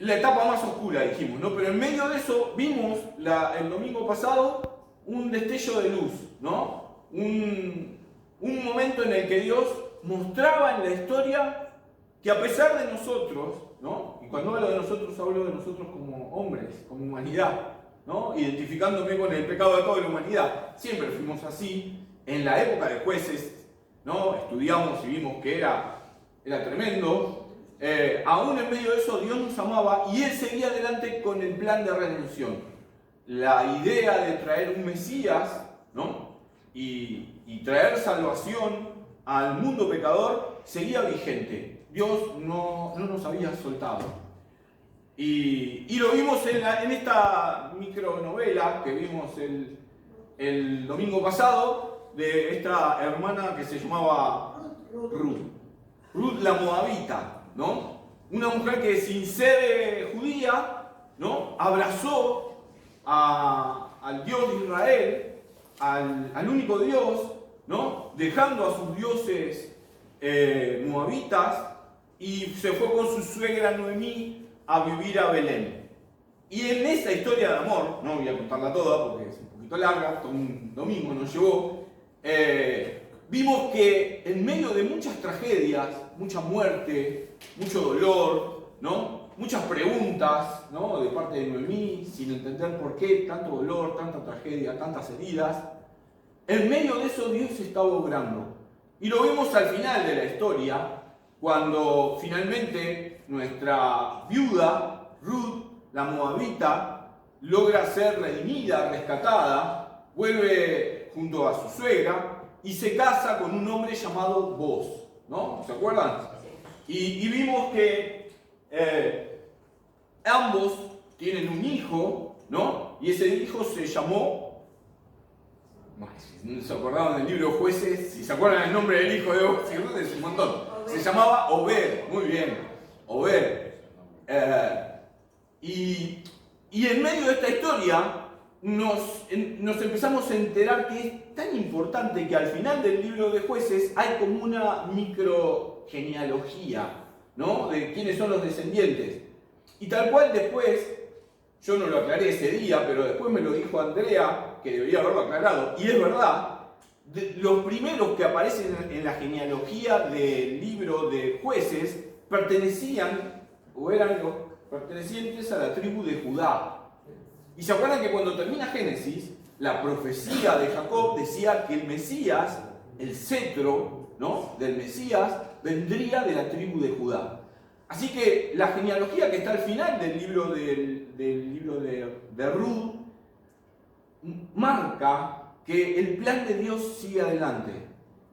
La etapa más oscura, dijimos, ¿no? Pero en medio de eso vimos el domingo pasado un destello de luz, ¿no? Un momento en el que Dios mostraba en la historia que a pesar de nosotros, ¿no? Y cuando hablo de nosotros como hombres, como humanidad, ¿no? Identificándome con el pecado de toda la humanidad. Siempre fuimos así. En la época de Jueces, ¿no? Estudiamos y vimos que era tremendo. Aún en medio de eso Dios nos amaba y Él seguía adelante con el plan de redención. La idea de traer un Mesías, ¿no? y traer salvación al mundo pecador seguía vigente. Dios no nos había soltado. Y lo vimos en esta micronovela que vimos el domingo pasado de esta hermana que se llamaba Ruth la Moabita, ¿no? Una mujer que sin ser judía, ¿no? Abrazó al Dios de Israel, al único Dios, ¿no? Dejando a sus dioses moabitas y se fue con su suegra Noemí a vivir a Belén. Y en esa historia de amor, no voy a contarla toda porque es un poquito larga, todo un domingo nos llevó, vimos que en medio de muchas tragedias, mucha muerte, mucho dolor, ¿no? Muchas preguntas, ¿no? De parte de Noemí, sin entender por qué tanto dolor, tanta tragedia, tantas heridas, en medio de eso Dios estaba obrando. Y lo vimos al final de la historia, cuando finalmente nuestra viuda, Ruth, la moabita, logra ser redimida, rescatada, vuelve junto a su suegra y se casa con un hombre llamado Boaz, ¿no? ¿Se acuerdan? Y vimos que ambos tienen un hijo, ¿no? Y ese hijo se llamó, si no se acordaban del libro de Jueces, si se acuerdan el nombre del hijo de Boaz, es un montón. Se llamaba Obed, muy bien, Obed. Y en medio de esta historia nos empezamos a enterar que es tan importante que al final del libro de Jueces hay como una microgenealogía, ¿no? De quiénes son los descendientes. Y tal cual después, yo no lo aclaré ese día, pero después me lo dijo Andrea, que debería haberlo aclarado, y es verdad, los primeros que aparecen en la genealogía del libro de Jueces pertenecían, o eran los pertenecientes a la tribu de Judá. Y se acuerdan que cuando termina Génesis, la profecía de Jacob decía que el Mesías, el cetro, ¿no? del Mesías, vendría de la tribu de Judá. Así que la genealogía que está al final del libro de Ruth marca que el plan de Dios sigue adelante.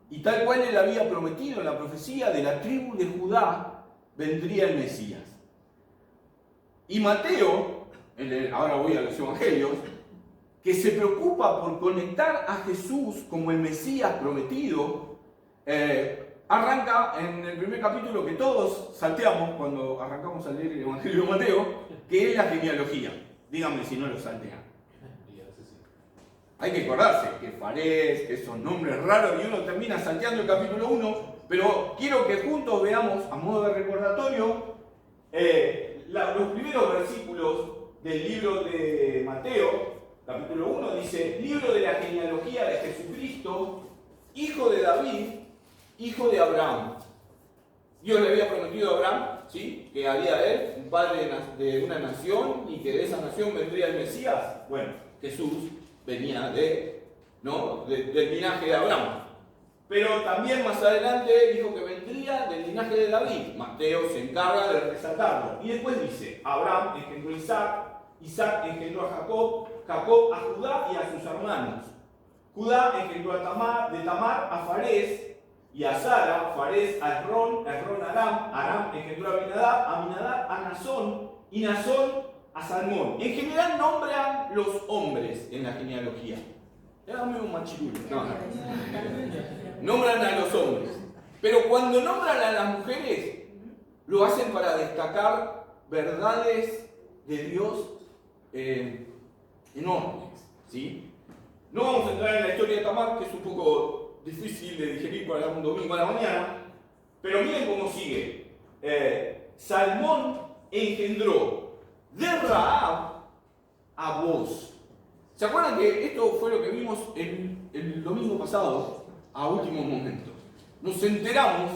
Y tal cual él había prometido en la profecía, de la tribu de Judá vendría el Mesías. Y Mateo, ahora voy a los evangelios, que se preocupa por conectar a Jesús como el Mesías prometido, arranca en el primer capítulo que todos salteamos cuando arrancamos a leer el Evangelio de Mateo, que es la genealogía. Díganme si no lo saltean. Hay que acordarse que Farés, que son nombres raros, y uno termina salteando el capítulo 1, pero quiero que juntos veamos, a modo de recordatorio, los primeros versículos del libro de Mateo, capítulo 1, dice: libro de la genealogía de Jesucristo, hijo de David, hijo de Abraham. Dios le había prometido a Abraham, ¿sí?, que haría él un padre de una nación y que de esa nación vendría el Mesías. Bueno, Jesús venía del linaje de Abraham. Pero también más adelante dijo que vendría del linaje de David. Mateo se encarga de resaltarlo. Y después dice: Abraham engendró a Isaac, Isaac engendró a Jacob, Jacob a Judá y a sus hermanos. Judá engendró a Tamar, de Tamar a Farés y a Sara, Farés a Esrón, Esrón a Aram, Aram engendró a Aminadab, Aminadab a Nazón y Nazón a Salmón. En general nombran los hombres en la genealogía. Dame un machirulo. No. Nombran a los hombres. Pero cuando nombran a las mujeres, lo hacen para destacar verdades de Dios enormes, ¿sí? No vamos a entrar en la historia de Tamar, que es un poco difícil de digerir para un domingo a la mañana, pero miren cómo sigue. Salmón engendró de Rahab a Boz. ¿Se acuerdan que esto fue lo que vimos el domingo pasado, a último momento? Nos enteramos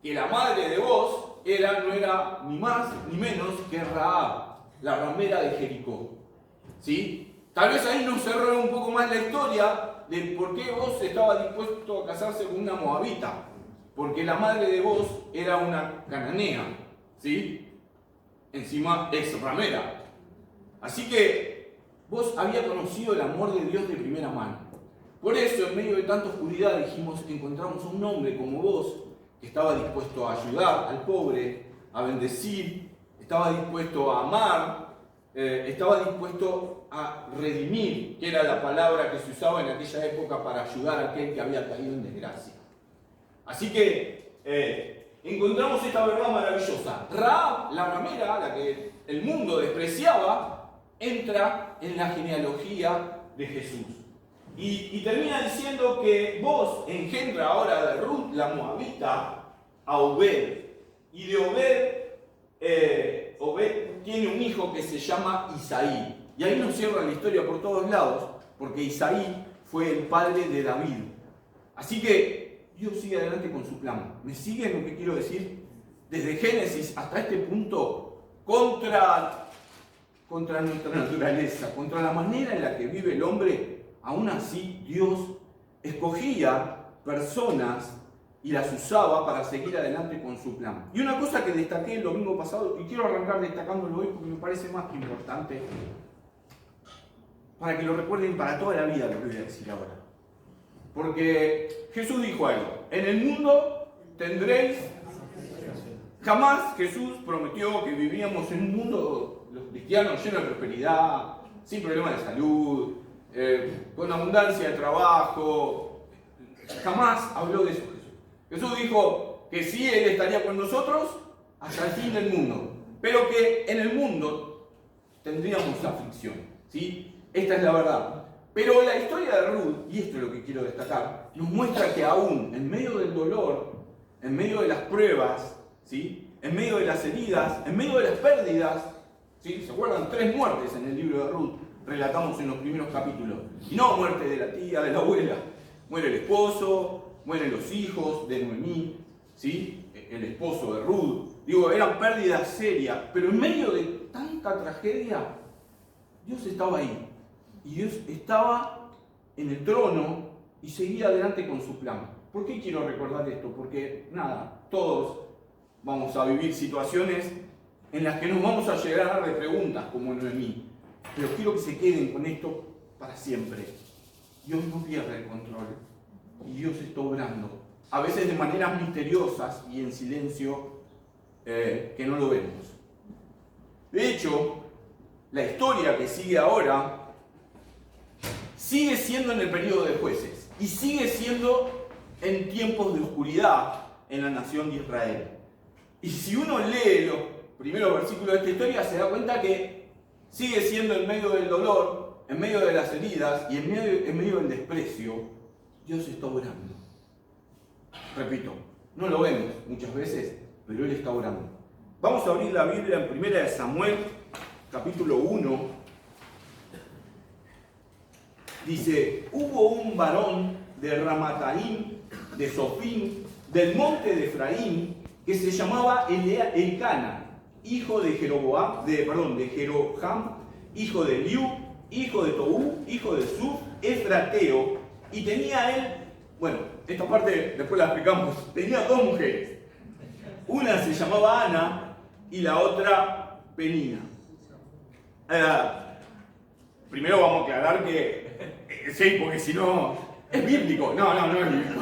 que la madre de Boz no era ni más ni menos que Rahab, la ramera de Jericó. ¿Sí? Tal vez ahí nos cerró un poco más la historia de por qué Boz estaba dispuesto a casarse con una moabita. Porque la madre de Boz era una cananea, ¿sí? Encima ex ramera. Así que Boz había conocido el amor de Dios de primera mano. Por eso, en medio de tanta oscuridad, dijimos, encontramos a un hombre como Boz, que estaba dispuesto a ayudar al pobre, a bendecir, estaba dispuesto a amar, estaba dispuesto a redimir, que era la palabra que se usaba en aquella época para ayudar a aquel que había caído en desgracia. Así que encontramos esta verdad maravillosa. Rahab, la ramera, la que el mundo despreciaba, entra en la genealogía de Jesús. Y termina diciendo que Boz engendra ahora de Ruth, la moabita, a Obed. Y de Obed tiene un hijo que se llama Isaí. Y ahí nos cierra la historia por todos lados, porque Isaí fue el padre de David. Así que Dios sigue adelante con su plan. ¿Me siguen lo que quiero decir? Desde Génesis hasta este punto, contra nuestra naturaleza, contra la manera en la que vive el hombre, aún así Dios escogía personas y las usaba para seguir adelante con su plan. Y una cosa que destaqué el domingo pasado, y quiero arrancar destacándolo hoy porque me parece más que importante, para que lo recuerden para toda la vida lo que voy a decir ahora. Porque Jesús dijo algo: en el mundo tendréis... Jamás Jesús prometió que vivíamos en un mundo, los cristianos, lleno de prosperidad, sin problemas de salud, con abundancia de trabajo. Jamás habló de eso Jesús. Jesús dijo que sí, Él estaría con nosotros hasta el fin del mundo, pero que en el mundo tendríamos aflicción, ¿sí? Esta es la verdad. Pero la historia de Ruth, y esto es lo que quiero destacar, nos muestra que aún en medio del dolor, en medio de las pruebas, ¿sí? En medio de las heridas, en medio de las pérdidas, ¿sí? ¿Se acuerdan? 3 muertes en el libro de Ruth, relatamos en los primeros capítulos. Y no muerte de la tía, de la abuela. Muere el esposo, mueren los hijos de Noemí, ¿sí? El esposo de Ruth. Digo, eran pérdidas serias, pero en medio de tanta tragedia, Dios estaba ahí. Y Dios estaba en el trono y seguía adelante con su plan. ¿Por qué quiero recordar esto? Porque, nada, todos vamos a vivir situaciones en las que nos vamos a llegar de preguntas como Noemí. Pero quiero que se queden con esto para siempre. Dios no pierde el control. Y Dios está obrando. A veces de maneras misteriosas y en silencio que no lo vemos. De hecho, la historia que sigue ahora sigue siendo en el periodo de jueces. Y sigue siendo en tiempos de oscuridad en la nación de Israel. Y si uno lee los primeros versículos de esta historia, se da cuenta que sigue siendo en medio del dolor, en medio de las heridas y en medio del desprecio, Dios está orando. Repito, no lo vemos muchas veces, pero Él está orando. Vamos a abrir la Biblia en 1 Samuel, capítulo 1. Dice: hubo un varón de Ramataim, de Sofim, del monte de Efraín, que se llamaba Elcana, hijo de Jeroham, hijo de Eliú, hijo de Toú, hijo de Suf, efrateo, y tenía él, bueno, esta parte después la explicamos, tenía 2 mujeres. Una se llamaba Ana y la otra Penina. Primero vamos a aclarar que, sí, porque si no, es bíblico. No es bíblico.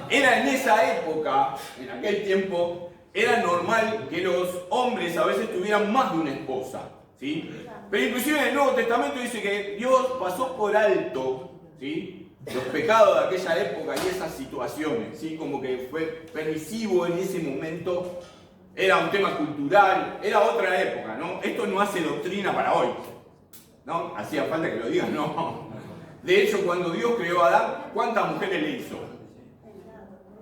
Era en esa época, en aquel tiempo, era normal que los hombres a veces tuvieran más de una esposa, ¿sí? Pero inclusive en el Nuevo Testamento dice que Dios pasó por alto, ¿sí?, los pecados de aquella época y esas situaciones, ¿sí? Como que fue permisivo en ese momento, era un tema cultural, era otra época, ¿no? Esto no hace doctrina para hoy, ¿no? Hacía falta que lo digan, no. De hecho, cuando Dios creó a Adán, ¿cuántas mujeres le hizo?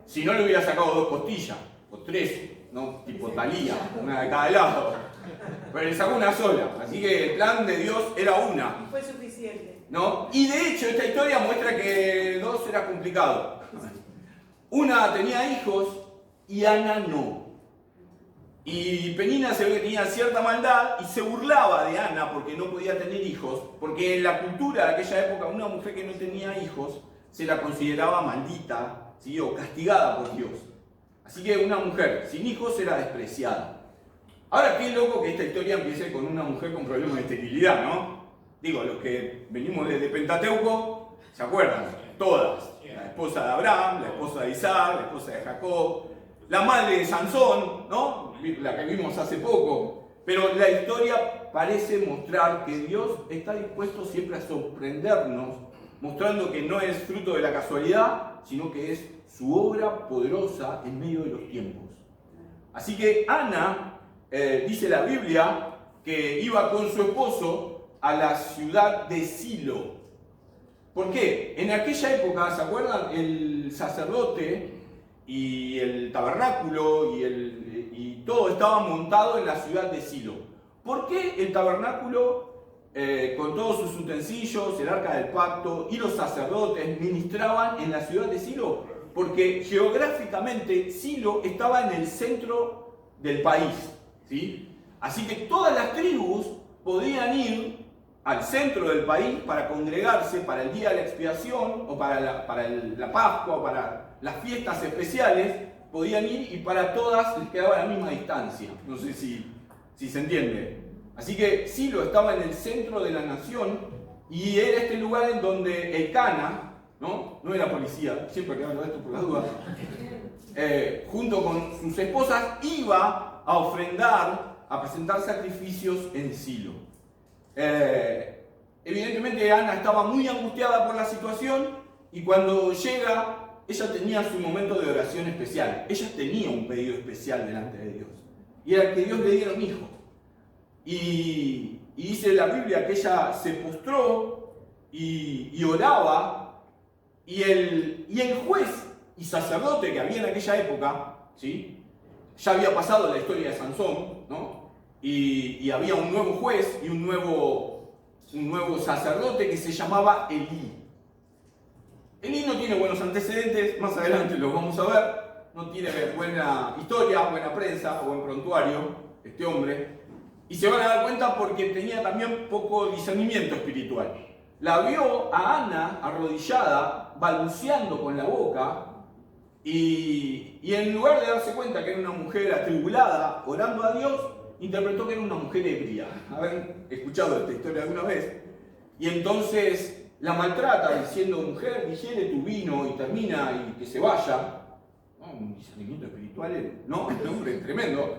Si no, le hubiera sacado 2 costillas, o 3, no tipo Talía, una de cada lado. Pero le sacó una sola, así que el plan de Dios era una. Y fue suficiente. ¿No? Y de hecho esta historia muestra que dos era complicado. Una tenía hijos y Ana no. Y Penina se ve que tenía cierta maldad y se burlaba de Ana porque no podía tener hijos, porque en la cultura de aquella época una mujer que no tenía hijos se la consideraba maldita, ¿sí? O castigada por Dios. Así que una mujer sin hijos era despreciada. Ahora qué loco que esta historia empiece con una mujer con problemas de esterilidad, ¿no? Digo, los que venimos desde Pentateuco, ¿se acuerdan? Todas. La esposa de Abraham, la esposa de Isaac, la esposa de Jacob, la madre de Sansón, ¿no? La que vimos hace poco. Pero la historia parece mostrar que Dios está dispuesto siempre a sorprendernos, mostrando que no es fruto de la casualidad, sino que es su obra poderosa en medio de los tiempos. Así que Ana, dice la Biblia, que iba con su esposo a la ciudad de Silo. ¿Por qué? En aquella época, ¿se acuerdan? El sacerdote y el tabernáculo y todo estaba montado en la ciudad de Silo. ¿Por qué el tabernáculo, con todos sus utensilios, el arca del pacto y los sacerdotes ministraban en la ciudad de Silo? Porque geográficamente Silo estaba en el centro del país, ¿sí? Así que todas las tribus podían ir al centro del país para congregarse para el día de la expiación o para la Pascua o para las fiestas especiales, podían ir y para todas les quedaba la misma distancia. No sé si se entiende. Así que Silo estaba en el centro de la nación y era este lugar en donde Elcana, no era policía, siempre que hablo de esto por las dudas, junto con sus esposas iba a ofrendar, a presentar sacrificios en Silo. Evidentemente Ana estaba muy angustiada por la situación y cuando llega, ella tenía su momento de oración especial. Ella tenía un pedido especial delante de Dios y era que Dios le diera un hijo. Y dice la Biblia que ella se postró y oraba y el juez y sacerdote que había en aquella época, ¿sí? Ya había pasado la historia de Sansón, ¿no? Y había un nuevo juez y un nuevo sacerdote que se llamaba Elí. Elí no tiene buenos antecedentes, más adelante los vamos a ver, no tiene buena historia, buena prensa, buen prontuario, este hombre, y se van a dar cuenta porque tenía también poco discernimiento espiritual. La vio a Ana arrodillada, balbuceando con la boca, y en lugar de darse cuenta que era una mujer atribulada, orando a Dios, interpretó que era una mujer ebria. ¿Habrán escuchado esta historia alguna vez? Y entonces la maltrata diciendo, mujer, digiere tu vino y termina y que se vaya. ¿No? Un discernimiento espiritual, ¿no? Este hombre es tremendo.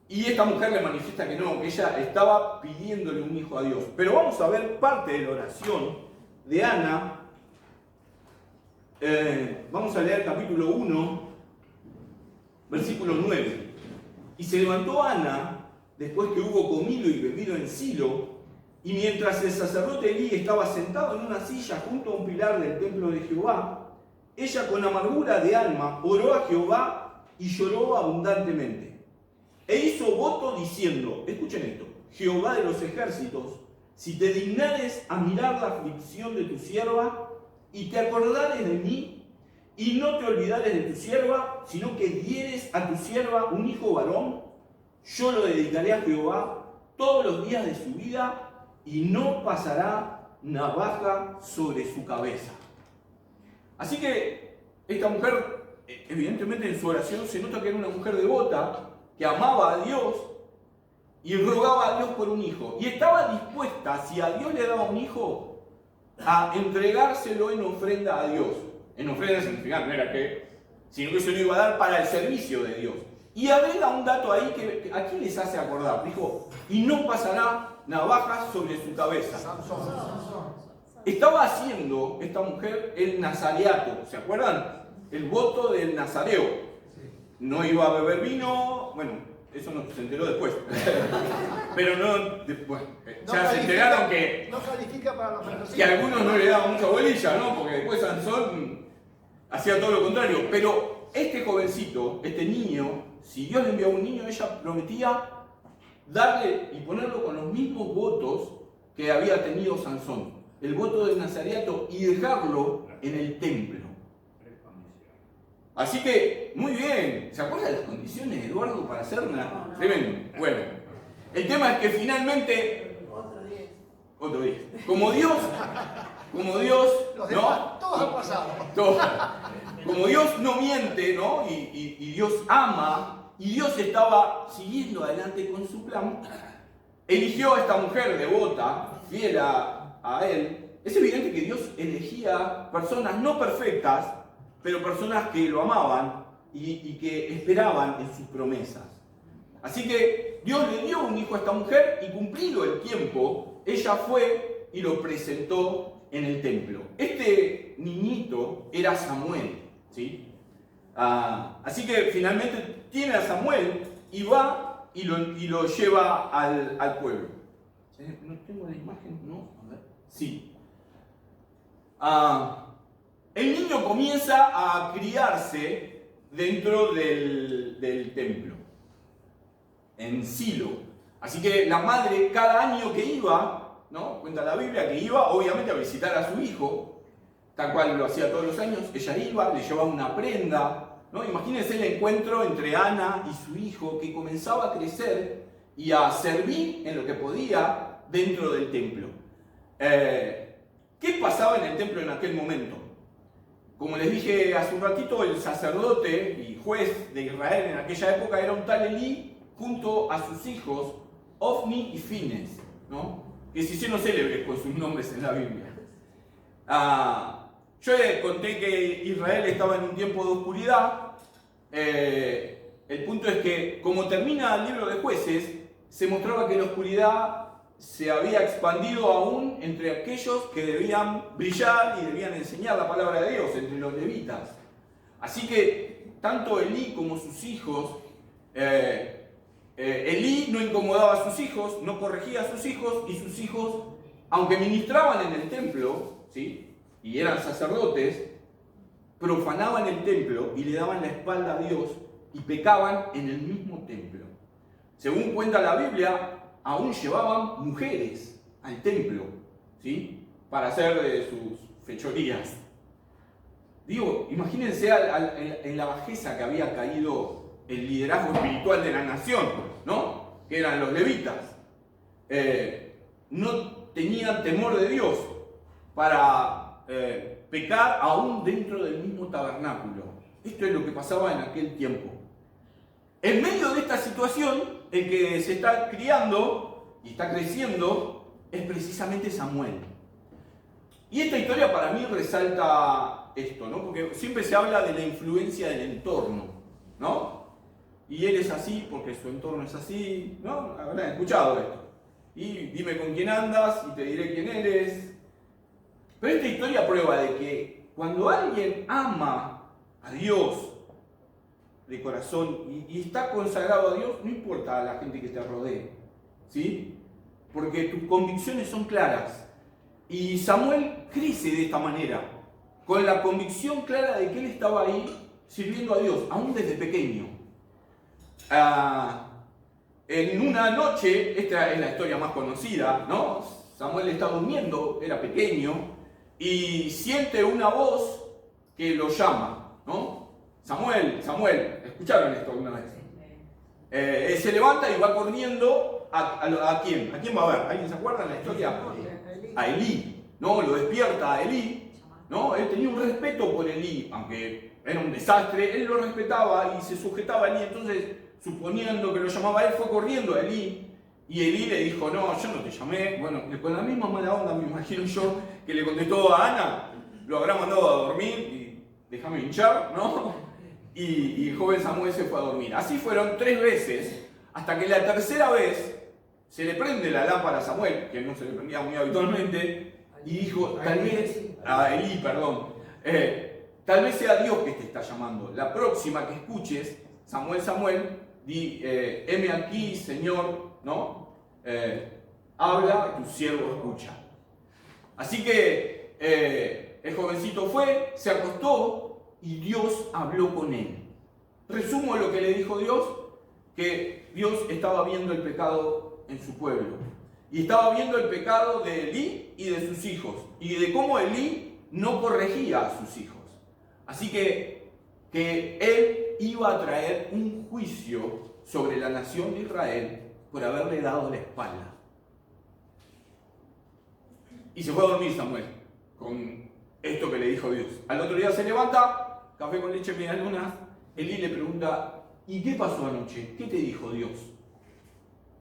Y esta mujer le manifiesta que no, que ella estaba pidiéndole un hijo a Dios. Pero vamos a ver parte de la oración de Ana. Vamos a leer capítulo 1, versículo 9. Y se levantó Ana, después que hubo comido y bebido en Silo, y mientras el sacerdote Elí estaba sentado en una silla junto a un pilar del templo de Jehová, ella con amargura de alma oró a Jehová y lloró abundantemente. E hizo voto diciendo, escuchen esto, Jehová de los ejércitos, si te dignares a mirar la aflicción de tu sierva, y te acordares de mí, y no te olvidares de tu sierva, sino que dieres a tu sierva un hijo varón, yo lo dedicaré a Jehová todos los días de su vida, y no pasará navaja sobre su cabeza. Así que esta mujer, evidentemente en su oración se nota que era una mujer devota, que amaba a Dios y rogaba a Dios por un hijo. Y estaba dispuesta, si a Dios le daba un hijo, a entregárselo en ofrenda a Dios. En ofrenda significa, no era que, sino que se lo iba a dar para el servicio de Dios. Y agrega un dato ahí que ¿a quién les hace acordar? Dijo, y no pasará navaja sobre su cabeza. Estaba haciendo esta mujer el nazareato, ¿se acuerdan? El voto del nazareo. No iba a beber vino, bueno, eso no se enteró después. Pero no, después, ya se enteraron que no califica para la fantasía. Que a algunos no le daban mucha bolilla, ¿no? Porque después Sansón hacía todo lo contrario. Pero este jovencito, este niño, si Dios le enviaba un niño, ella prometía darle y ponerlo con los mismos votos que había tenido Sansón. El voto del nazareato y dejarlo en el templo. Así que, muy bien. ¿Se acuerdan de las condiciones de Eduardo para hacer una? Tremendo. Bueno, el tema es que finalmente... Otro 10. Como Dios, ¿no? Todos han pasado. Como Dios no miente, ¿no? Y Dios ama, y Dios estaba siguiendo adelante con su plan, eligió a esta mujer devota, fiel a él. Es evidente que Dios elegía personas no perfectas, pero personas que lo amaban y que esperaban en sus promesas. Así que Dios le dio un hijo a esta mujer y cumplido el tiempo, ella fue y lo presentó en el templo. Este niñito era Samuel, ¿sí? Así que finalmente tiene a Samuel y va y lo lleva al pueblo. ¿No tengo la imagen? ¿No? A ver. Sí. El niño comienza a criarse dentro del templo, en Silo. Así que la madre cada año que iba, ¿no? Cuenta la Biblia que iba obviamente a visitar a su hijo, tal cual lo hacía todos los años. Ella iba, le llevaba una prenda, ¿no? Imagínense el encuentro entre Ana y su hijo, que comenzaba a crecer y a servir en lo que podía dentro del templo. ¿Qué pasaba en el templo en aquel momento? Como les dije hace un ratito, el sacerdote y juez de Israel en aquella época era un tal Elí junto a sus hijos Ofni y Fines, ¿no? Que se hicieron célebres con sus nombres en la Biblia. Yo les conté que Israel estaba en un tiempo de oscuridad. El punto es que, como termina el libro de Jueces, se mostraba que la oscuridad se había expandido aún entre aquellos que debían brillar y debían enseñar la palabra de Dios, entre los levitas. Así que tanto Elí como sus hijos, Elí no incomodaba a sus hijos, no corregía a sus hijos, y sus hijos, aunque ministraban en el templo, ¿sí? Y eran sacerdotes, profanaban el templo y le daban la espalda a Dios y pecaban en el mismo templo. Según cuenta la Biblia, aún llevaban mujeres al templo, ¿sí? Para hacer sus fechorías. Digo, imagínense en la bajeza que había caído el liderazgo espiritual de la nación, ¿no? Que eran los levitas. No tenían temor de Dios para pecar aún dentro del mismo tabernáculo. Esto es lo que pasaba en aquel tiempo. En medio de esta situación, el que se está criando y está creciendo es precisamente Samuel. Y esta historia para mí resalta esto, ¿no? Porque siempre se habla de la influencia del entorno, ¿no? Y él es así porque su entorno es así, ¿no? Habrán escuchado esto. Y dime con quién andas y te diré quién eres. Pero esta historia prueba de que cuando alguien ama a Dios de corazón y está consagrado a Dios, no importa a la gente que te rodee, ¿sí? Porque tus convicciones son claras. Y Samuel crece de esta manera, con la convicción clara de que él estaba ahí sirviendo a Dios, aún desde pequeño. En una noche, esta es la historia más conocida, ¿no? Samuel está durmiendo, era pequeño, y siente una voz que lo llama, ¿no? Samuel, Samuel, ¿escucharon esto alguna vez? Él se levanta y va corriendo ¿a quién? ¿A quién va a ver? ¿Alguien se acuerda de la historia? A Elí, ¿no? Lo despierta a Elí, ¿no? Él tenía un respeto por Elí, aunque era un desastre, él lo respetaba y se sujetaba a Elí. Entonces, suponiendo que lo llamaba a él, fue corriendo a Elí, y Elí le dijo, no, yo no te llamé. Bueno, con la misma mala onda, me imagino yo, que le contestó a Ana, lo habrá mandado a dormir y déjame hinchar, ¿no? Y el joven Samuel se fue a dormir. Así fueron 3 veces, hasta que la tercera vez se le prende la lámpara a Samuel, que no se le prendía muy habitualmente, y dijo, tal vez, a Elí, perdón, tal vez sea Dios que te está llamando. La próxima que escuches, Samuel, Samuel, di, heme aquí, Señor, ¿no? Habla, tu siervo escucha. Así que el jovencito fue, se acostó, y Dios habló con él. resumo lo que le dijo Dios, que Dios estaba viendo el pecado en su pueblo. Y estaba viendo el pecado de Elí y de sus hijos. Y de cómo Elí no corregía a sus hijos. Así que él iba a traer un juicio sobre la nación de Israel por haberle dado la espalda. Y se fue a dormir Samuel con esto que le dijo Dios. Al otro día se levanta, café con leche, medialunas. Elí le pregunta, ¿y qué pasó anoche? ¿Qué te dijo Dios?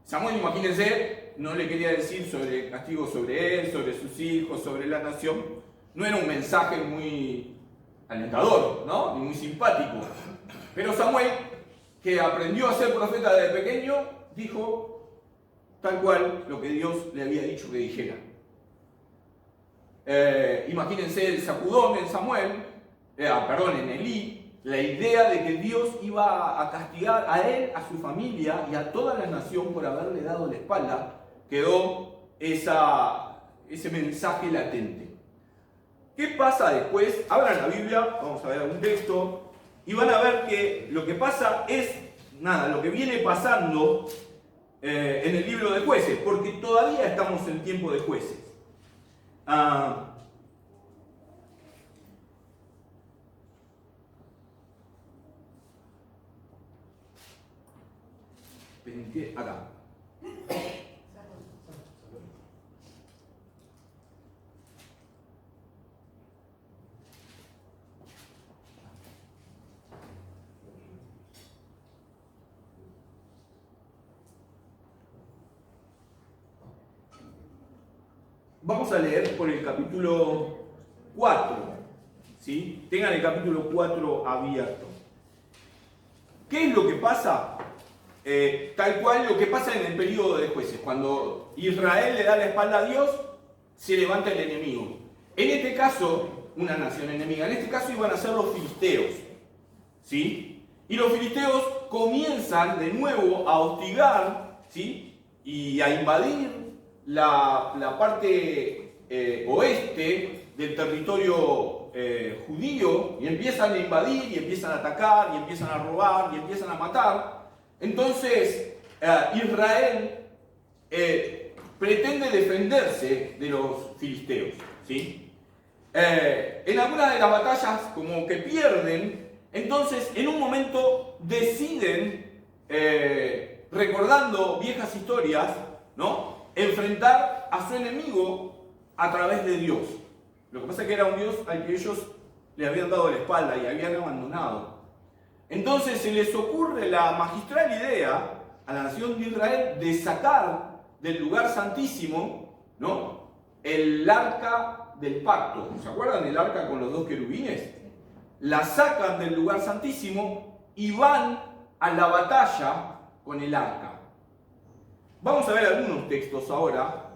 Samuel, imagínense, no le quería decir sobre el castigo sobre él, sobre sus hijos, sobre la nación. No era un mensaje muy alentador, ¿no? Ni muy simpático. Pero Samuel, que aprendió a ser profeta desde pequeño, dijo tal cual lo que Dios le había dicho que dijera. Imagínense el sacudón en Samuel, en Elí, la idea de que Dios iba a castigar a él, a su familia y a toda la nación por haberle dado la espalda, quedó ese mensaje latente. ¿Qué pasa después? Abran la Biblia, vamos a ver algún texto, y van a ver que lo que pasa es, lo que viene pasando en el libro de Jueces, porque todavía estamos en tiempo de Jueces. Acá. Vamos a leer por el capítulo 4, ¿sí? Tengan el capítulo 4 abierto. ¿Qué es lo que pasa? Tal cual lo que pasa en el periodo de Jueces. Cuando Israel le da la espalda a Dios, se levanta el enemigo. En este caso, una nación enemiga. En este caso iban a ser los filisteos, ¿sí? Y los filisteos comienzan de nuevo a hostigar, ¿sí? Y a invadir la parte oeste del territorio judío, y empiezan a invadir, y empiezan a atacar, y empiezan a robar, y empiezan a matar. Entonces Israel pretende defenderse de los filisteos, ¿sí? En algunas de las batallas como que pierden, entonces en un momento deciden, recordando viejas historias, ¿no?, enfrentar a su enemigo a través de Dios. Lo que pasa es que era un Dios al que ellos le habían dado la espalda y habían abandonado. Entonces se les ocurre la magistral idea a la nación de Israel de sacar del lugar santísimo, ¿no?, el arca del pacto. ¿Se acuerdan del arca con los dos querubines? La sacan del lugar santísimo y van a la batalla con el arca. Vamos a ver algunos textos ahora.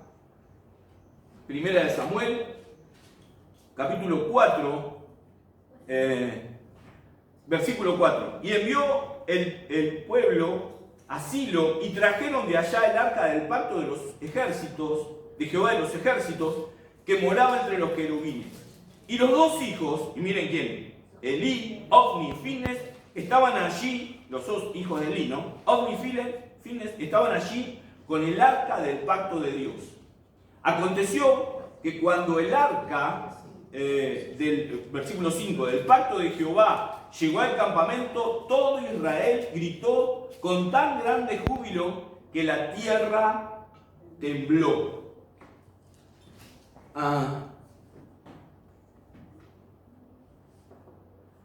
Primera de Samuel, capítulo 4, versículo 4. Y envió el pueblo a Silo y trajeron de allá el arca del pacto de los ejércitos, de Jehová de los ejércitos, que moraba entre los querubines. Y los dos hijos, y miren quién, Elí, Ofni y Finnes, estaban allí, los dos hijos de Elí, ¿no? Ofni y Finnes estaban allí con el arca del pacto de Dios. Aconteció que cuando el arca del versículo 5 del pacto de Jehová llegó al campamento, todo Israel gritó con tan grande júbilo que la tierra tembló.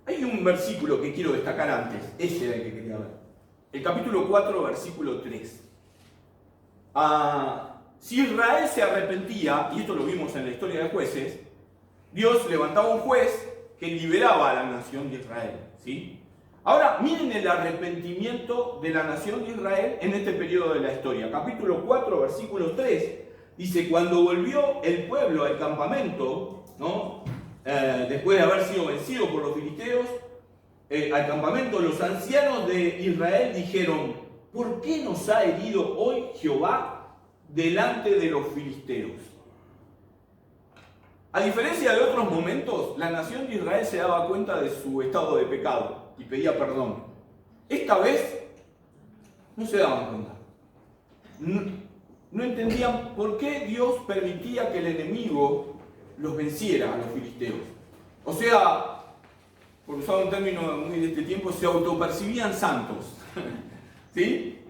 Hay un versículo que quiero destacar antes, ese era el que quería ver. El capítulo 4, versículo 3. Si Israel se arrepentía, y esto lo vimos en la historia de Jueces, Dios levantaba un juez que liberaba a la nación de Israel, ¿sí? Ahora, miren el arrepentimiento de la nación de Israel en este periodo de la historia. Capítulo 4, versículo 3, dice, cuando volvió el pueblo al campamento, ¿no?, después de haber sido vencido por los filisteos, al campamento, los ancianos de Israel dijeron, ¿por qué nos ha herido hoy Jehová delante de los filisteos? A diferencia de otros momentos, la nación de Israel se daba cuenta de su estado de pecado y pedía perdón. esta vez no se daban cuenta. No entendían por qué Dios permitía que el enemigo los venciera a los filisteos. O sea, por usar un término muy de este tiempo, se autopercibían santos. ¿Sí?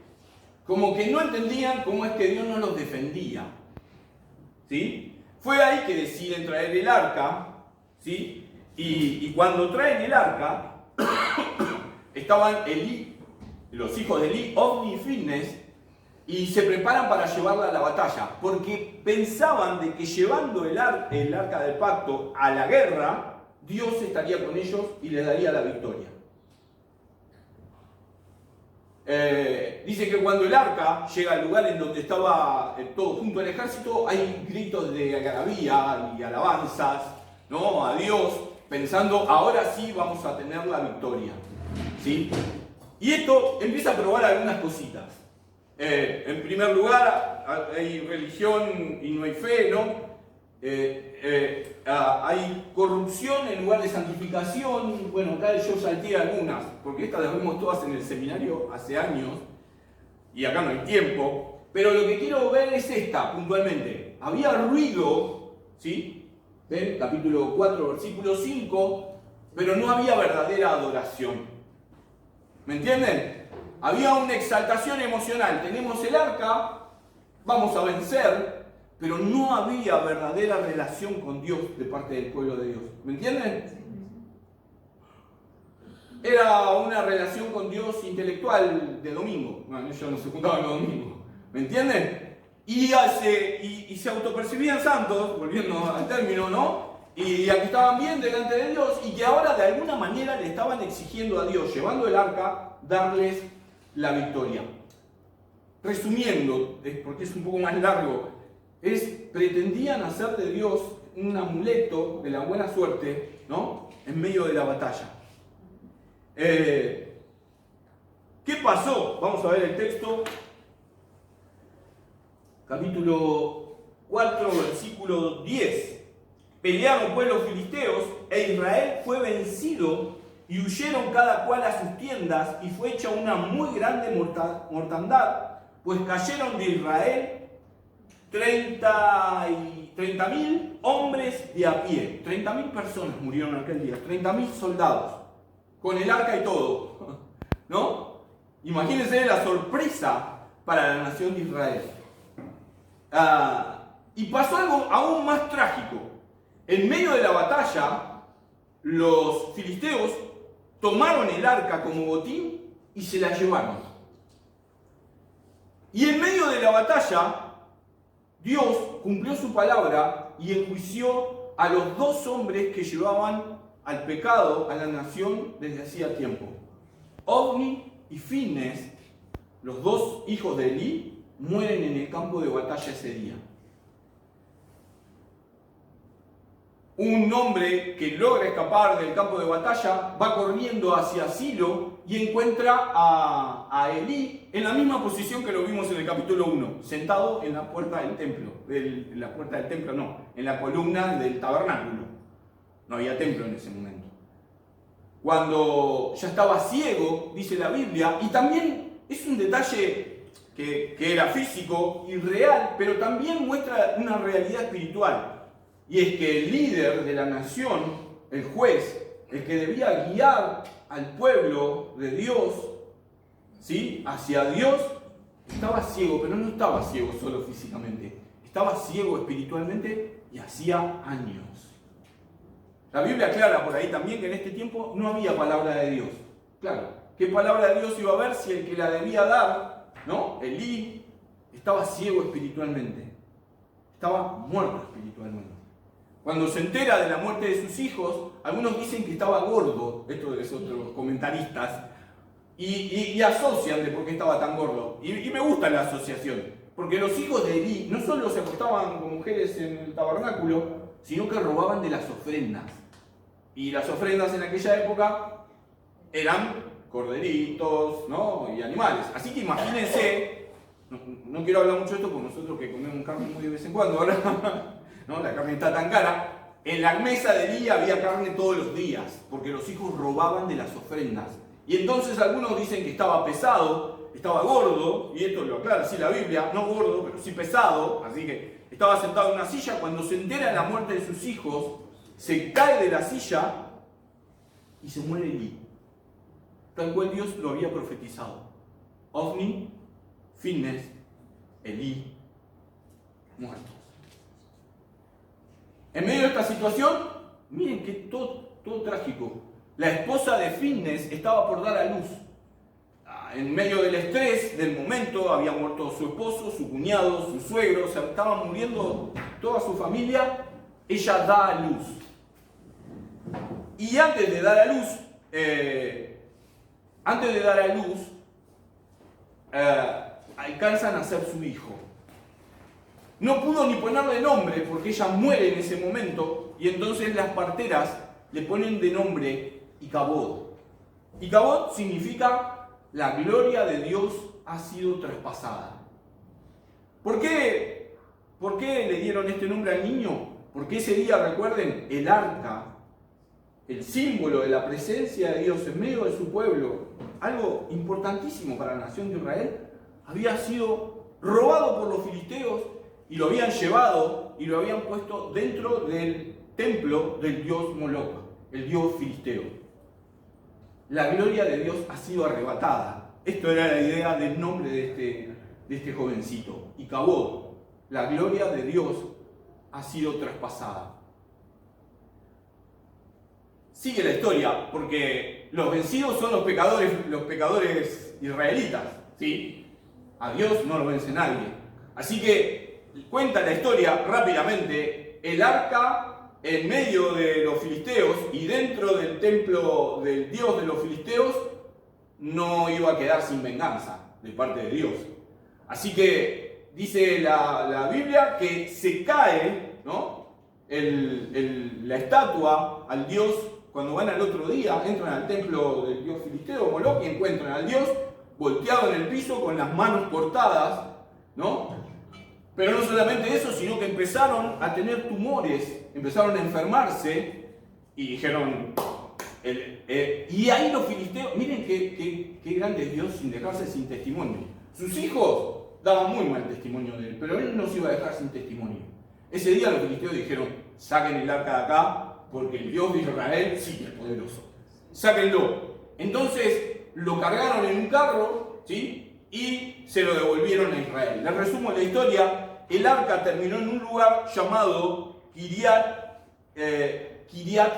Como que no entendían cómo es que Dios no los defendía. ¿Sí? Fue ahí que deciden traer el arca. ¿Sí? Y cuando traen el arca, estaban Elí, los hijos de Elí, Ofni y Finnes, y se preparan para llevarla a la batalla, porque pensaban de que llevando el arca del pacto a la guerra, Dios estaría con ellos y les daría la victoria. Dice que cuando el arca llega al lugar en donde estaba todo junto al ejército, hay gritos de algarabía y alabanzas, ¿no?, a Dios, pensando, ahora sí vamos a tener la victoria. ¿Sí? Y esto empieza a probar algunas cositas. En primer lugar, hay religión y no hay fe, ¿no? Hay corrupción en lugar de santificación. Bueno, acá yo salté algunas, porque estas las vemos todas en el seminario hace años, y acá no hay tiempo. Pero lo que quiero ver es esta, puntualmente. Había ruido, ¿sí? ¿Ven? Capítulo 4, versículo 5, pero no había verdadera adoración. ¿Me entienden? Había una exaltación emocional. Tenemos el arca, vamos a vencer, pero no había verdadera relación con Dios de parte del pueblo de Dios. ¿Me entienden? Era una relación con Dios intelectual de domingo. Bueno, ellos no se juntaban los domingos. ¿Me entienden? Y se autopercibían santos, volviendo al término, ¿no? Y a que estaban bien delante de Dios y que ahora de alguna manera le estaban exigiendo a Dios, llevando el arca, darles la victoria. Resumiendo, porque es un poco más largo, pretendían hacer de Dios un amuleto de la buena suerte, ¿no?, en medio de la batalla. ¿Qué pasó? Vamos a ver el texto. Capítulo 4, versículo 10. Pelearon pues los filisteos, e Israel fue vencido, y huyeron cada cual a sus tiendas, y fue hecha una muy grande mortandad, pues cayeron de Israel 30.000 hombres de a pie. 30.000 personas murieron aquel día, 30.000 soldados, con el arca y todo, ¿no? Imagínense la sorpresa para la nación de Israel. Y pasó algo aún más trágico. En medio de la batalla, los filisteos tomaron el arca como botín y se la llevaron. Y en medio de la batalla, Dios cumplió su palabra y enjuició a los 2 hombres que llevaban al pecado a la nación desde hacía tiempo. Ofni y Finnes, los 2 hijos de Elí, mueren en el campo de batalla ese día. Un hombre que logra escapar del campo de batalla va corriendo hacia Silo y encuentra a Elí en la misma posición que lo vimos en el capítulo 1, sentado en la puerta del templo. En la puerta del templo no, en la columna del tabernáculo. No había templo en ese momento. Cuando ya estaba ciego, dice la Biblia, y también es un detalle que era físico y real, pero también muestra una realidad espiritual. Y es que el líder de la nación, el juez, el que debía guiar al pueblo de Dios, ¿sí?, hacia Dios, estaba ciego, pero no estaba ciego solo físicamente, estaba ciego espiritualmente y hacía años. La Biblia aclara por ahí también que en este tiempo no había palabra de Dios. Claro, ¿qué palabra de Dios iba a haber si el que la debía dar, ¿no?, Elí, estaba ciego espiritualmente? Estaba muerto espiritualmente. Cuando se entera de la muerte de sus hijos, algunos dicen que estaba gordo, esto es otros comentaristas, y asocian de por qué estaba tan gordo. Y me gusta la asociación, porque los hijos de Elí no solo se acostaban con mujeres en el tabernáculo, sino que robaban de las ofrendas. Y las ofrendas en aquella época eran corderitos, ¿no?, y animales. Así que imagínense, no quiero hablar mucho de esto por nosotros que comemos carne muy de vez en cuando, ahora, ¿no?, la carne está tan cara. En la mesa de Elí había carne todos los días, porque los hijos robaban de las ofrendas. Y entonces algunos dicen que estaba pesado, estaba gordo, y esto lo aclara así la Biblia, no gordo, pero sí pesado, así que estaba sentado en una silla. Cuando se entera de la muerte de sus hijos, se cae de la silla y se muere Elí, tal cual Dios lo había profetizado. Ofni, Finnes, Elí, muertos. En medio de esta situación, miren que todo trágico. La esposa de Finnes estaba por dar a luz. En medio del estrés del momento, había muerto su esposo, su cuñado, su suegro, se estaba muriendo toda su familia. Ella da a luz. Y antes de dar a luz, alcanzan a ser su hijo. No pudo ni ponerle nombre porque ella muere en ese momento, y entonces las parteras le ponen de nombre Icabod. Icabod significa la gloria de Dios ha sido traspasada. ¿Por qué le dieron este nombre al niño? Porque ese día, recuerden, el arca, el símbolo de la presencia de Dios en medio de su pueblo, algo importantísimo para la nación de Israel, había sido robado por los filisteos y lo habían llevado y lo habían puesto dentro del templo del dios Moloch, el dios filisteo. La gloria de Dios ha sido arrebatada. Esto era la idea del nombre de este jovencito. Icabod, la gloria de Dios ha sido traspasada. Sigue la historia, porque los vencidos son los pecadores israelitas, ¿sí? A Dios no lo vence nadie. Así que cuenta la historia rápidamente. El arca en medio de los filisteos y dentro del templo del Dios de los filisteos no iba a quedar sin venganza de parte de Dios. Así que dice la Biblia que se cae, ¿no?, la estatua al Dios. Cuando van al otro día, entran al templo del dios filisteo, Moloch, y encuentran al Dios volteado en el piso con las manos cortadas, ¿no? Pero no solamente eso, sino que empezaron a tener tumores, empezaron a enfermarse y dijeron... y ahí los filisteos, miren qué grande es Dios sin dejarse sin testimonio. Sus hijos daban muy mal testimonio de él, pero él no se iba a dejar sin testimonio. Ese día los filisteos dijeron, saquen el arca de acá, porque el Dios de Israel sí que es poderoso. Sáquenlo. Entonces lo cargaron en un carro, ¿sí?, y se lo devolvieron a Israel. Les resumo la historia. El arca terminó en un lugar llamado Kiriat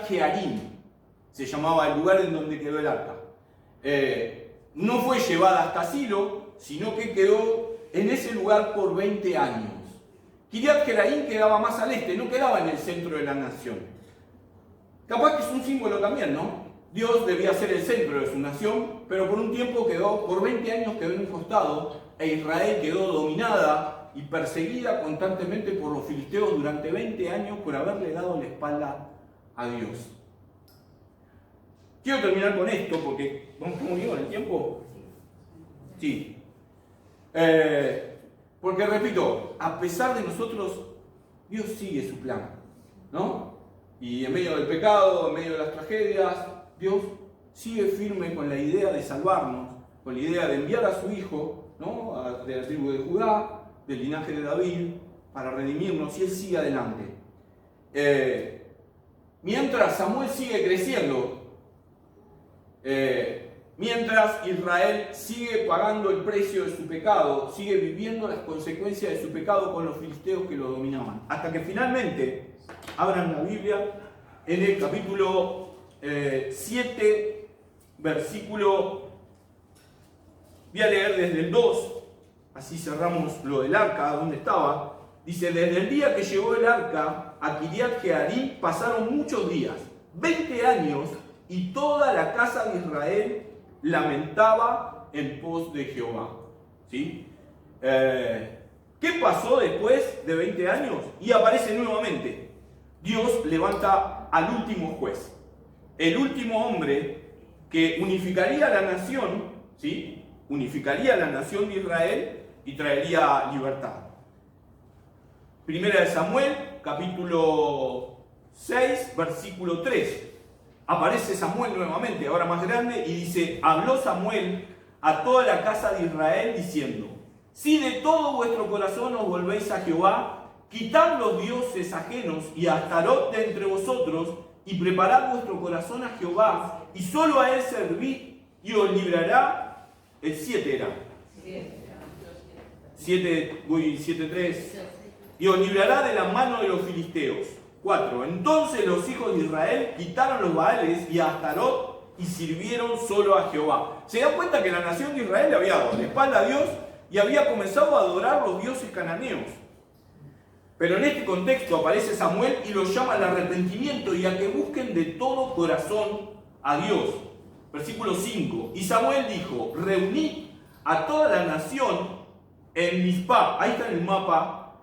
Jearim. Se llamaba el lugar en donde quedó el arca. No fue llevada hasta Silo, sino que quedó en ese lugar por 20 años. Kiriat Jearim quedaba más al este, no quedaba en el centro de la nación. Capaz que es un símbolo también, ¿no? Dios debía ser el centro de su nación, pero por un tiempo por 20 años quedó en un costado, e Israel quedó dominada y perseguida constantemente por los filisteos durante 20 años por haberle dado la espalda a Dios. Quiero terminar con esto porque... ¿Vamos bien con el tiempo? Sí. Porque repito, a pesar de nosotros, Dios sigue su plan, ¿no? Y en medio del pecado, en medio de las tragedias, Dios sigue firme con la idea de salvarnos, con la idea de enviar a su Hijo, ¿no?, de la tribu de Judá, del linaje de David, para redimirnos, y Él sigue adelante. Mientras Samuel sigue creciendo, mientras Israel sigue pagando el precio de su pecado, sigue viviendo las consecuencias de su pecado con los filisteos que lo dominaban, hasta que finalmente... Abran la Biblia en el capítulo 7, versículo... Voy a leer desde el 2, así cerramos lo del arca, donde estaba. Dice, desde el día que llegó el arca a Kiriat Jearim pasaron muchos días, 20 años, y toda la casa de Israel lamentaba en pos de Jehová. ¿Sí? ¿Qué pasó después de 20 años? Y aparece nuevamente. Dios levanta al último juez, el último hombre que unificaría la nación, ¿sí?, unificaría la nación de Israel y traería libertad. Primera de Samuel, capítulo 6, versículo 3. aparece Samuel nuevamente, ahora más grande, y dice, habló Samuel a toda la casa de Israel diciendo, si de todo vuestro corazón os volvéis a Jehová, quitad los dioses ajenos y a Astarot de entre vosotros, y preparad vuestro corazón a Jehová, y solo a él servid, y os librará, el 7 era, 7:3, y os librará de la mano de los filisteos. 4. Entonces los hijos de Israel quitaron los Baales y a Astarot y sirvieron solo a Jehová. Se dan cuenta que la nación de Israel le había dado la espalda a Dios y había comenzado a adorar los dioses cananeos. Pero en este contexto aparece Samuel y los llama al arrepentimiento y a que busquen de todo corazón a Dios. Versículo 5. Y Samuel dijo, reunid a toda la nación en Mizpah. Ahí está en el mapa,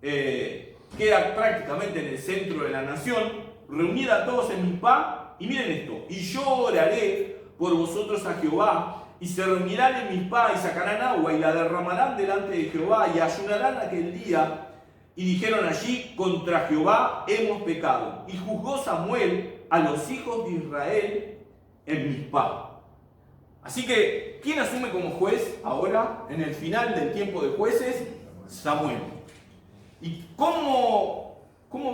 queda prácticamente en el centro de la nación. Reunid a todos en Mizpah y miren esto. Y yo oraré por vosotros a Jehová, y se reunirán en Mizpah y sacarán agua y la derramarán delante de Jehová y ayunarán aquel día. Y dijeron allí, contra Jehová hemos pecado. Y juzgó Samuel a los hijos de Israel en Mizpah. Así que, ¿quién asume como juez ahora, en el final del tiempo de jueces? Samuel. ¿Y cómo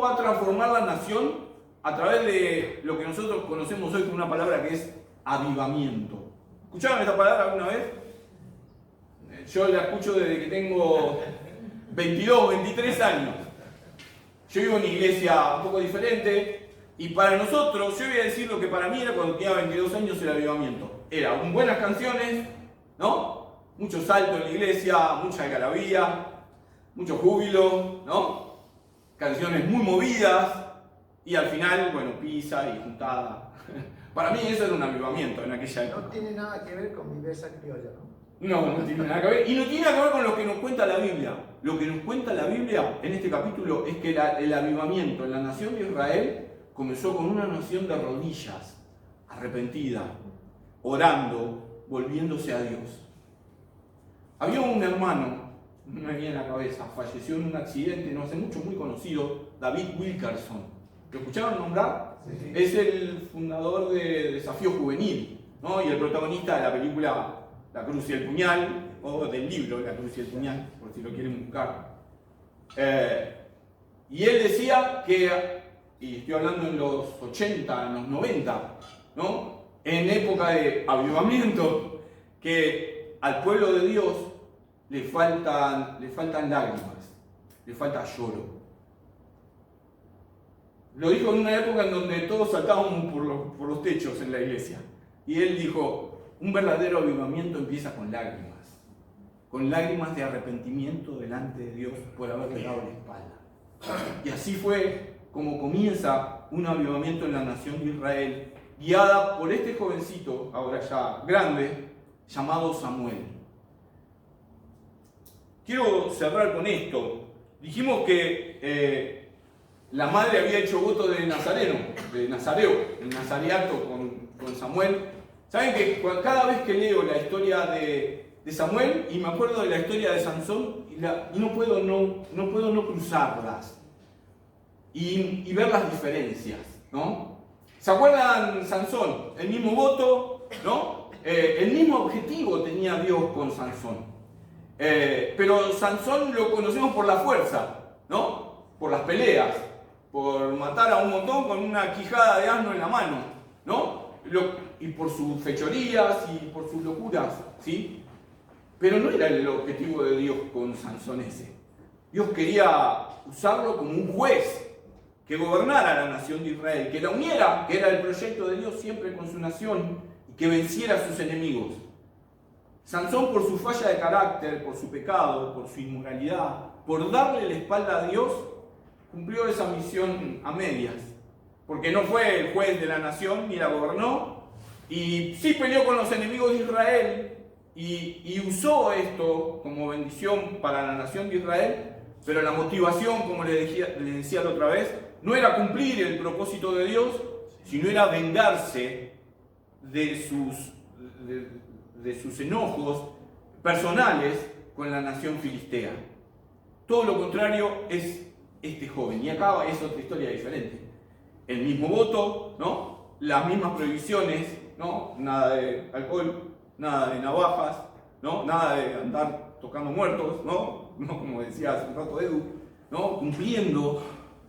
va a transformar la nación? A través de lo que nosotros conocemos hoy como una palabra que es avivamiento. ¿Escucharon esta palabra alguna vez? Yo la escucho desde que tengo 22, 23 años. Yo vivo en una iglesia un poco diferente y para nosotros, yo voy a decir lo que para mí era cuando tenía 22 años el avivamiento. Eran buenas canciones, ¿no? Mucho salto en la iglesia, mucha algarabía, mucho júbilo, ¿no? Canciones muy movidas y al final, bueno, pizza y juntada. Para mí eso era un avivamiento en aquella época. No tiene nada que ver con viveza criolla, ¿no? No tiene nada que ver. Y no tiene nada que ver con lo que nos cuenta la Biblia. Lo que nos cuenta la Biblia en este capítulo es que el avivamiento en la nación de Israel comenzó con una nación de rodillas, arrepentida, orando, volviéndose a Dios. Había un hermano, no me viene a la cabeza, falleció en un accidente no hace mucho, muy conocido, David Wilkerson. ¿Lo escucharon nombrar? Sí. Es el fundador de Desafío Juvenil, ¿no? Y el protagonista de la película La Cruz y el Puñal, o del libro La Cruz y el Puñal, por si lo quieren buscar. Y él decía que, y estoy hablando en los 80, en los 90, ¿no? En época de avivamiento, que al pueblo de Dios le faltan lágrimas, le falta lloro. Lo dijo en una época en donde todos saltábamos por los techos en la iglesia. Y él dijo, un verdadero avivamiento empieza con lágrimas de arrepentimiento delante de Dios por haberle dado la espalda. Y así fue como comienza un avivamiento en la nación de Israel, guiada por este jovencito, ahora ya grande, llamado Samuel. Quiero cerrar con esto. Dijimos que la madre había hecho voto de nazareo, el nazareato con Samuel. Saben que cada vez que leo la historia de Samuel y me acuerdo de la historia de Sansón, y no puedo no cruzarlas y ver las diferencias, ¿no? ¿Se acuerdan Sansón? El mismo voto, ¿no? El mismo objetivo tenía Dios con Sansón. Pero Sansón lo conocemos por la fuerza, ¿no? Por las peleas, por matar a un montón con una quijada de asno en la mano, ¿no? Y por sus fechorías y por sus locuras, ¿sí? Pero no era el objetivo de Dios con Sansón ese. Dios quería usarlo como un juez que gobernara la nación de Israel, que la uniera, que era el proyecto de Dios siempre con su nación, y que venciera a sus enemigos. Sansón, por su falla de carácter, por su pecado, por su inmoralidad, por darle la espalda a Dios, cumplió esa misión a medias. Porque no fue el juez de la nación ni la gobernó, y sí peleó con los enemigos de Israel, y usó esto como bendición para la nación de Israel, pero la motivación, como le decía la otra vez, no era cumplir el propósito de Dios, sino era vengarse de sus enojos personales con la nación filistea. Todo lo contrario es este joven. Y acá es otra historia diferente. El mismo voto, ¿no? las mismas prohibiciones, ¿no? Nada de alcohol, nada de navajas, ¿no? Nada de andar tocando muertos, ¿no? ¿No? Como decía hace un rato Edu, ¿no? Cumpliendo,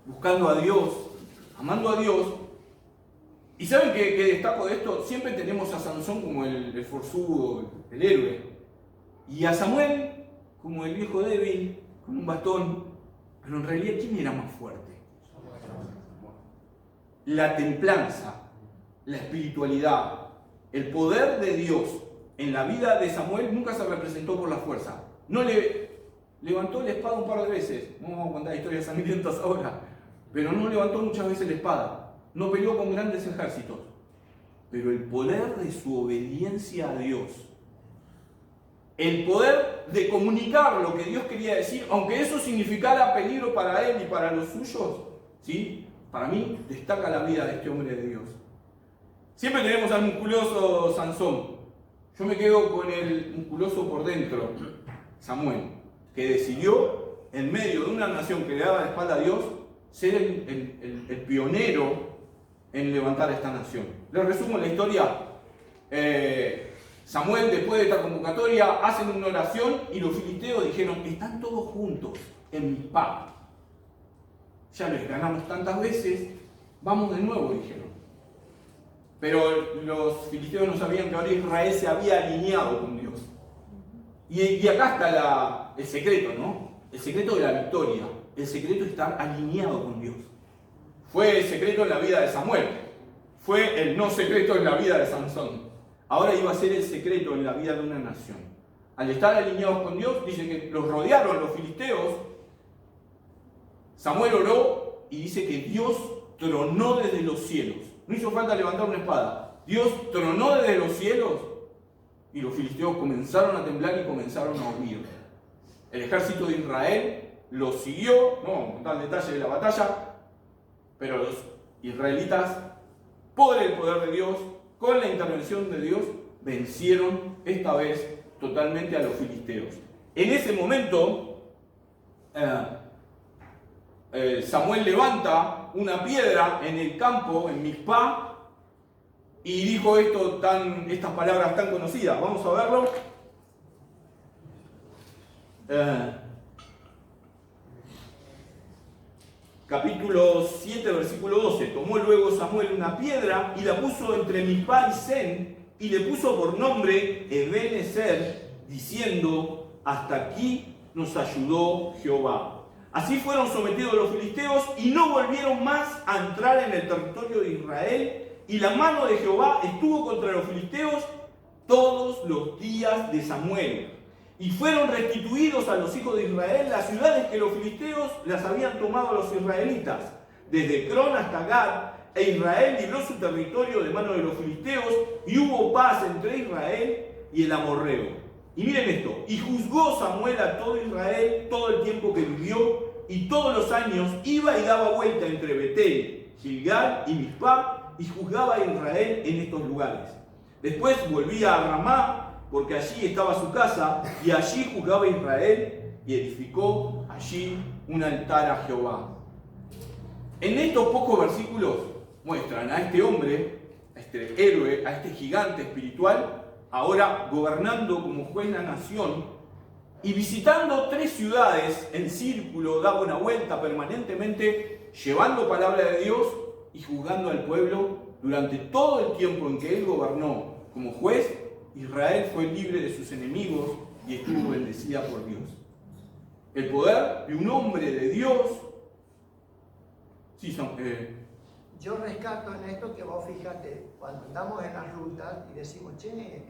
buscando a Dios, amando a Dios. ¿Y saben qué destaco de esto? Siempre tenemos a Sansón como el forzudo, el héroe. Y a Samuel como el viejo débil, con un bastón. Pero en realidad, ¿quién era más fuerte? La templanza, la espiritualidad, el poder de Dios en la vida de Samuel nunca se representó por la fuerza. No le levantó la espada un par de veces. No vamos a contar historias sangrientas ahora. Pero no levantó muchas veces la espada. No peleó con grandes ejércitos. Pero el poder de su obediencia a Dios, el poder de comunicar lo que Dios quería decir, aunque eso significara peligro para él y para los suyos, ¿sí? Para mí destaca la vida de este hombre de Dios. Siempre tenemos al musculoso Sansón. Yo me quedo con el musculoso por dentro, Samuel, que decidió, en medio de una nación que le daba la espalda a Dios, ser el pionero en levantar esta nación. Les resumo la historia. Samuel, después de esta convocatoria, hacen una oración y los filisteos dijeron: están todos juntos en Mizpá. Ya les ganamos tantas veces, vamos de nuevo, dijeron. Pero los filisteos no sabían que ahora Israel se había alineado con Dios. Y acá está el secreto, ¿no? El secreto de la victoria. El secreto de estar alineado con Dios. Fue el secreto en la vida de Samuel. Fue el no secreto en la vida de Sansón. Ahora iba a ser el secreto en la vida de una nación. Al estar alineados con Dios, dice que los rodearon los filisteos. Samuel oró y dice que Dios tronó desde los cielos. No hizo falta levantar una espada. Dios tronó desde los cielos y los filisteos comenzaron a temblar y comenzaron a huir. El ejército de Israel los siguió, no vamos a contar el detalle de la batalla, pero los israelitas, por el poder de Dios, con la intervención de Dios, vencieron esta vez totalmente a los filisteos. En ese momento, Samuel levanta una piedra en el campo, en Mizpá, y dijo estas palabras tan conocidas. Vamos a verlo. Capítulo 7, versículo 12. Tomó luego Samuel una piedra y la puso entre Mizpá y Sen, y le puso por nombre Ebenezer, diciendo: hasta aquí nos ayudó Jehová. Así fueron sometidos los filisteos y no volvieron más a entrar en el territorio de Israel, y la mano de Jehová estuvo contra los filisteos todos los días de Samuel. Y fueron restituidos a los hijos de Israel las ciudades que los filisteos las habían tomado a los israelitas, desde Cron hasta Gad, e Israel libró su territorio de mano de los filisteos, y hubo paz entre Israel y el amorreo. Y miren esto: y juzgó Samuel a todo Israel todo el tiempo que vivió, y todos los años iba y daba vuelta entre Betel, Gilgal y Mizpá, y juzgaba a Israel en estos lugares. Después volvía a Ramá, porque allí estaba su casa, y allí juzgaba a Israel, y edificó allí un altar a Jehová. En estos pocos versículos muestran a este hombre, a este héroe, a este gigante espiritual, ahora gobernando como juez la nación, y visitando 3 ciudades en círculo, daba una vuelta permanentemente, llevando palabra de Dios y juzgando al pueblo. Durante todo el tiempo en que él gobernó como juez, Israel fue libre de sus enemigos y estuvo bendecida por Dios. El poder de un hombre de Dios. Sí, Yo rescato en esto que vos fíjate, cuando andamos en las rutas y decimos: che,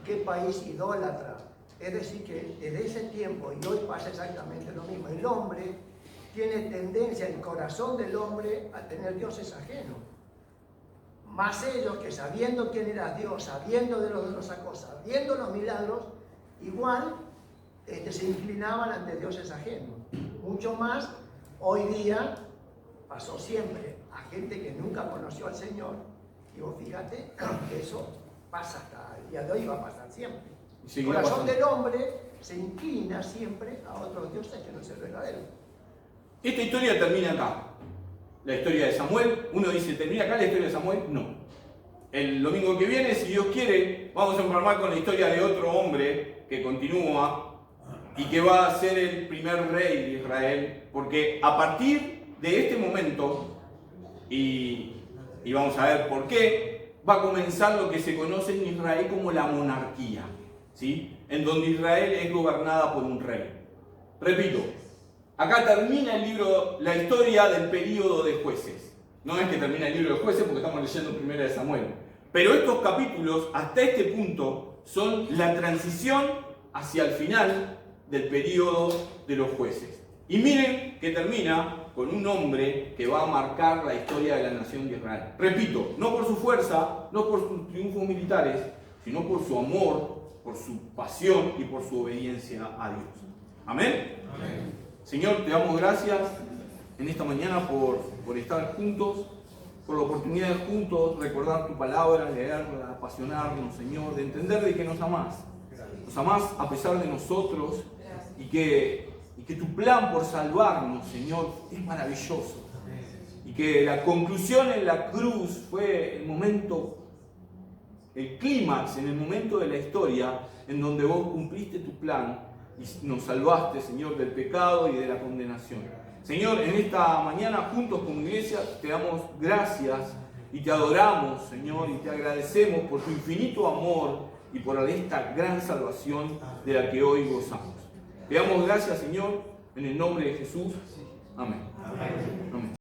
qué país idólatra. Es decir, que desde ese tiempo, y hoy pasa exactamente lo mismo, el hombre tiene tendencia, el corazón del hombre, a tener dioses ajenos. Más ellos, que sabiendo quién era Dios, sabiendo de las cosas, viendo los milagros, igual se inclinaban ante dioses ajenos. Mucho más hoy día, pasó siempre a gente que nunca conoció al Señor, y vos fíjate que eso pasa hasta el día de hoy y va a pasar siempre. El corazón del hombre se inclina siempre a otros dioses que no es el verdadero. Esta historia termina acá. la historia de Samuel. Uno dice, ¿termina acá la historia de Samuel? No. El domingo que viene, si Dios quiere, vamos a empalmar con la historia de otro hombre que continúa y que va a ser el primer rey de Israel, porque a partir de este momento, y vamos a ver por qué, va a comenzar lo que se conoce en Israel como la monarquía, ¿sí? En donde Israel es gobernada por un rey. Repito, acá termina el libro, la historia del período de jueces. No es que termina el libro de jueces porque estamos leyendo Primera de Samuel. Pero estos capítulos, hasta este punto, son la transición hacia el final del período de los jueces. Y miren que termina con un hombre que va a marcar la historia de la nación de Israel. Repito, no por su fuerza, no por sus triunfos militares, sino por su amor, por su pasión y por su obediencia a Dios. ¿Amén? Amén. Señor, te damos gracias en esta mañana por estar juntos, por la oportunidad de juntos recordar tu palabra, leerla, apasionarnos, Señor, de entender de que nos amás. Nos amás a pesar de nosotros y que tu plan por salvarnos, Señor, es maravilloso. Y que la conclusión en la cruz fue el momento, el clímax, en el momento de la historia en donde vos cumpliste tu plan y nos salvaste, Señor, del pecado y de la condenación. Señor, en esta mañana juntos como iglesia te damos gracias y te adoramos, Señor, y te agradecemos por tu infinito amor y por esta gran salvación de la que hoy gozamos. Te damos gracias, Señor, en el nombre de Jesús. Amén. Amén. Amén.